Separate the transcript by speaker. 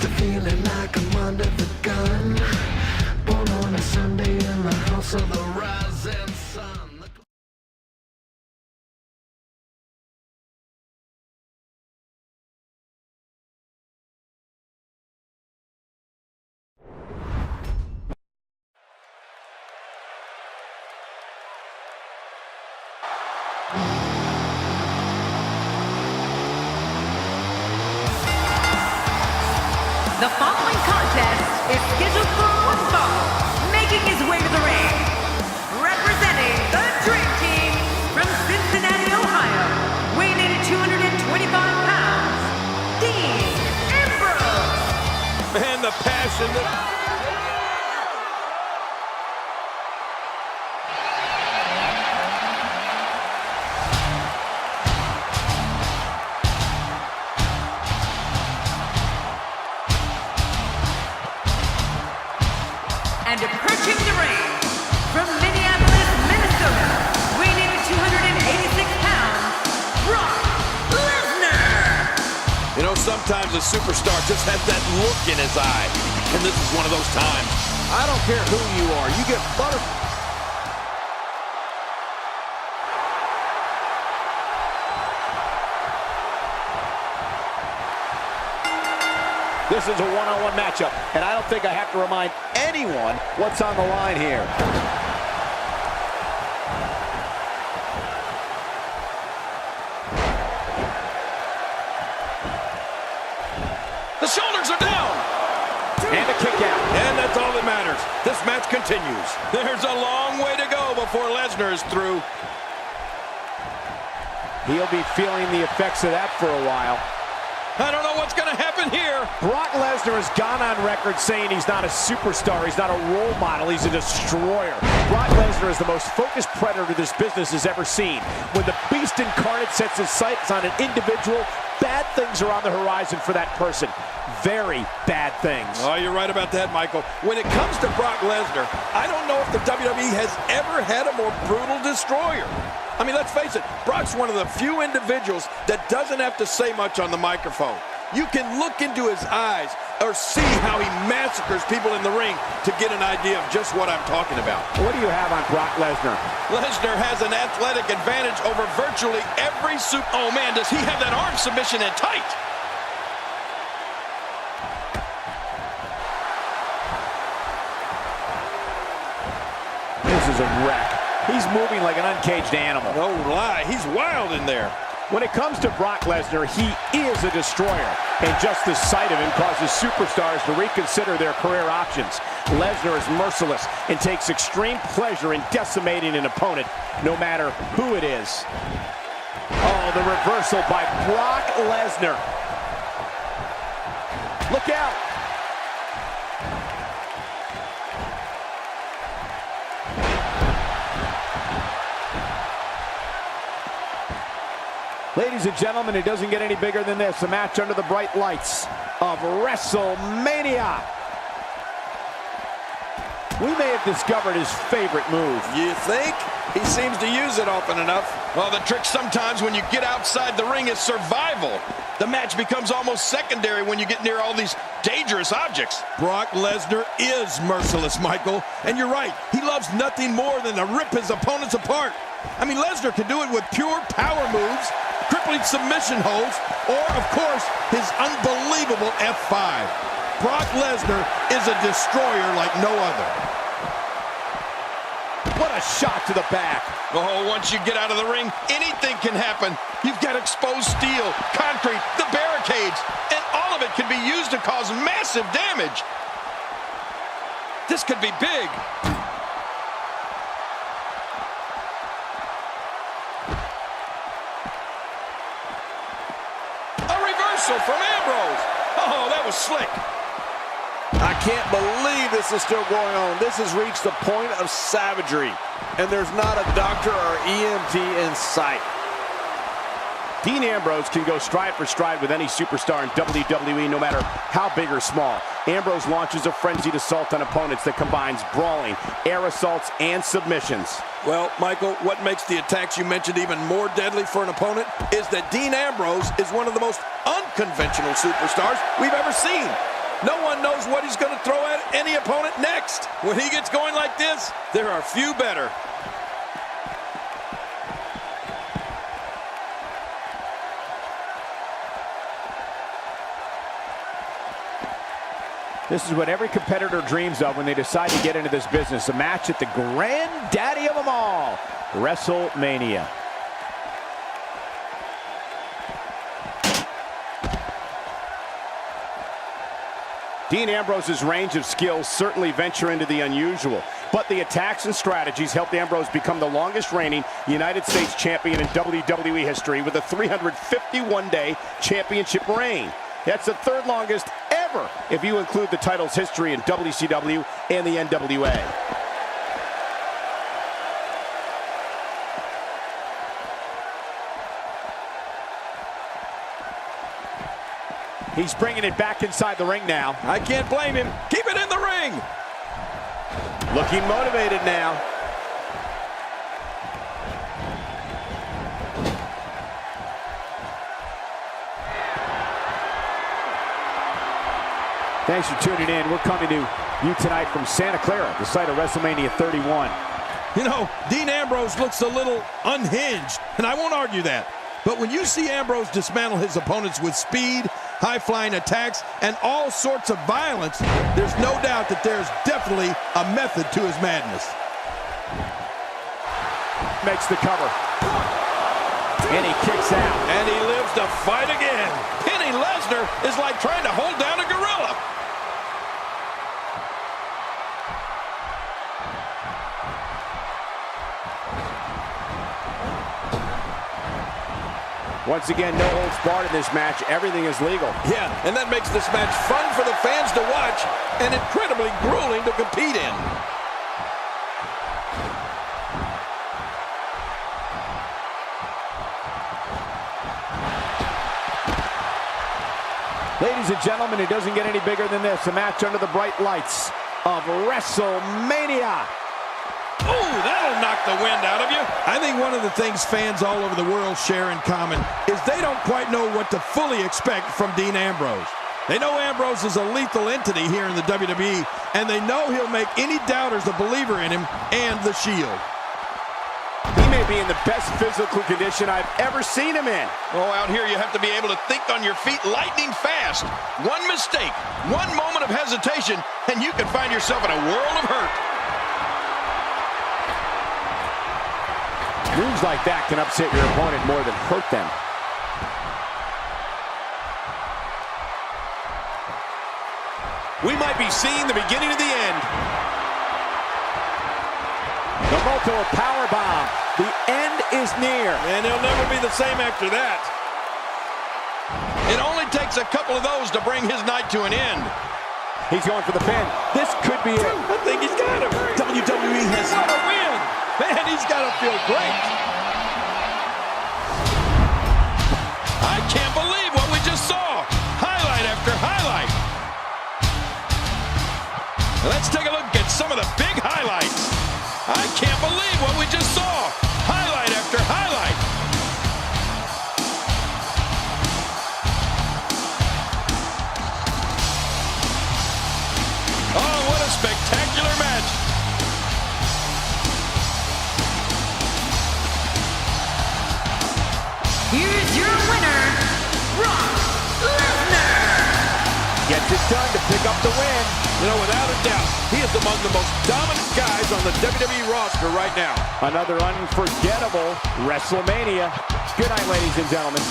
Speaker 1: used to feeling like I'm under the gun. Born on a Sunday in the house of the rising sun.
Speaker 2: The following contest is scheduled for one fall, making his way to the ring. Representing the Dream Team from Cincinnati, Ohio, weighing in at 225 pounds, Dean Ambrose.
Speaker 3: Man, the passion that...
Speaker 2: And approaching the ring from Minneapolis, Minnesota, weighing in at 286 pounds, Brock Lesnar.
Speaker 3: You know, sometimes a superstar just has that look in his eye. And this is one of those times. I don't care who you are. You get butterflies.
Speaker 4: This is a one-on-one matchup, and I don't think I have to remind anyone what's on the line here.
Speaker 3: The shoulders are down.
Speaker 4: And a kick out.
Speaker 3: And that's all that matters. This match continues. There's a long way to go before Lesnar is through.
Speaker 4: He'll be feeling the effects of that for a while.
Speaker 3: I don't know what's going to happen here.
Speaker 4: Brock Lesnar has gone on record saying he's not a superstar, he's not a role model, he's a destroyer. Brock Lesnar is the most focused predator this business has ever seen. When the beast incarnate sets his sights on an individual, bad things are on the horizon for that person. Very bad things.
Speaker 3: Oh, you're right about that, Michael. When it comes to Brock Lesnar, I don't know if the WWE has ever had a more brutal destroyer. I mean, let's face it, Brock's one of the few individuals that doesn't have to say much on the microphone. You can look into his eyes or see how he massacres people in the ring to get an idea of just what I'm talking about.
Speaker 4: What do you have on Brock Lesnar?
Speaker 3: Lesnar has an athletic advantage over virtually every Oh, man, does he have that arm submission in tight?
Speaker 4: This is a wreck. He's moving like an uncaged animal.
Speaker 3: No lie, he's wild in there.
Speaker 4: When it comes to Brock Lesnar, he is a destroyer. And just the sight of him causes superstars to reconsider their career options. Lesnar is merciless and takes extreme pleasure in decimating an opponent, no matter who it is. Oh, the reversal by Brock Lesnar. Look out. Ladies and gentlemen, it doesn't get any bigger than this. A match under the bright lights of WrestleMania. We may have discovered his favorite move.
Speaker 3: You think? He seems to use it often enough. Well, the trick sometimes when you get outside the ring is survival. The match becomes almost secondary when you get near all these dangerous objects. Brock Lesnar is merciless, Michael. And you're right, he loves nothing more than to rip his opponents apart. I mean, Lesnar can do it with pure power moves, crippling submission holds, or, of course, his unbelievable F5. Brock Lesnar is a destroyer like no other.
Speaker 4: What a shot to the back.
Speaker 3: Oh, once you get out of the ring, anything can happen. You've got exposed steel, concrete, the barricades, and all of it can be used to cause massive damage. This could be big. A reversal from Ambrose. Oh, that was slick.
Speaker 5: I can't believe this is still going on. This has reached the point of savagery, and there's not a doctor or EMT in sight.
Speaker 4: Dean Ambrose can go stride for stride with any superstar in WWE, no matter how big or small. Ambrose launches a frenzied assault on opponents that combines brawling, air assaults, and submissions.
Speaker 3: Well, Michael, what makes the attacks you mentioned even more deadly for an opponent is that Dean Ambrose is one of the most unconventional superstars we've ever seen. No one knows what he's going to throw at any opponent next. When he gets going like this, there are few better.
Speaker 4: This is what every competitor dreams of when they decide to get into this business. A match at the granddaddy of them all, WrestleMania. Dean Ambrose's range of skills certainly venture into the unusual, but the attacks and strategies helped Ambrose become the longest reigning United States champion in WWE history with a 351-day championship reign. That's the third longest ever if you include the title's history in WCW and the NWA. He's bringing it back inside the ring now.
Speaker 3: I can't blame him. Keep it in the ring.
Speaker 4: Looking motivated now. Thanks for tuning in. We're coming to you tonight from Santa Clara, the site of WrestleMania 31.
Speaker 3: You know, Dean Ambrose looks a little unhinged, and I won't argue that. But when you see Ambrose dismantle his opponents with speed, high-flying attacks, and all sorts of violence, there's no doubt that there's definitely a method to his madness.
Speaker 4: Makes the cover. And he kicks out.
Speaker 3: And he lives to fight again. Pinning Lesnar is like trying to hold down a gorilla.
Speaker 4: Once again, no holds barred in this match. Everything is legal.
Speaker 3: Yeah, and that makes this match fun for the fans to watch and incredibly grueling to compete in.
Speaker 4: Ladies and gentlemen, it doesn't get any bigger than this. A match under the bright lights of WrestleMania.
Speaker 3: Ooh, that'll knock the wind out of you. I think one of the things fans all over the world share in common is they don't quite know what to fully expect from Dean Ambrose. They know Ambrose is a lethal entity here in the WWE, and they know he'll make any doubters a believer in him and the Shield.
Speaker 4: He may be in the best physical condition I've ever seen him in.
Speaker 3: Oh, out here you have to be able to think on your feet lightning fast. One mistake, one moment of hesitation, and you can find yourself in a world of hurt.
Speaker 4: Moves like that can upset your opponent more than hurt them.
Speaker 3: We might be seeing the beginning of the end.
Speaker 4: The multiple power bomb. The end is near.
Speaker 3: And he'll never be the same after that. It only takes a couple of those to bring his night to an end.
Speaker 4: He's going for the pin. This could be it.
Speaker 3: I think he's got him. WWE has got a win. Man, he's got to feel great. I can't believe what we just saw. Highlight after highlight. Let's take a look at some of the big highlights. I can't believe what we just saw. Highlight after highlight. Oh, what a spectacular match.
Speaker 2: Here's your winner, Brock Lesnar.
Speaker 4: Gets it done to pick up the win.
Speaker 3: You know, without a doubt, he is among the most dominant guys on the WWE roster right now.
Speaker 4: Another unforgettable WrestleMania. Good night, ladies and gentlemen.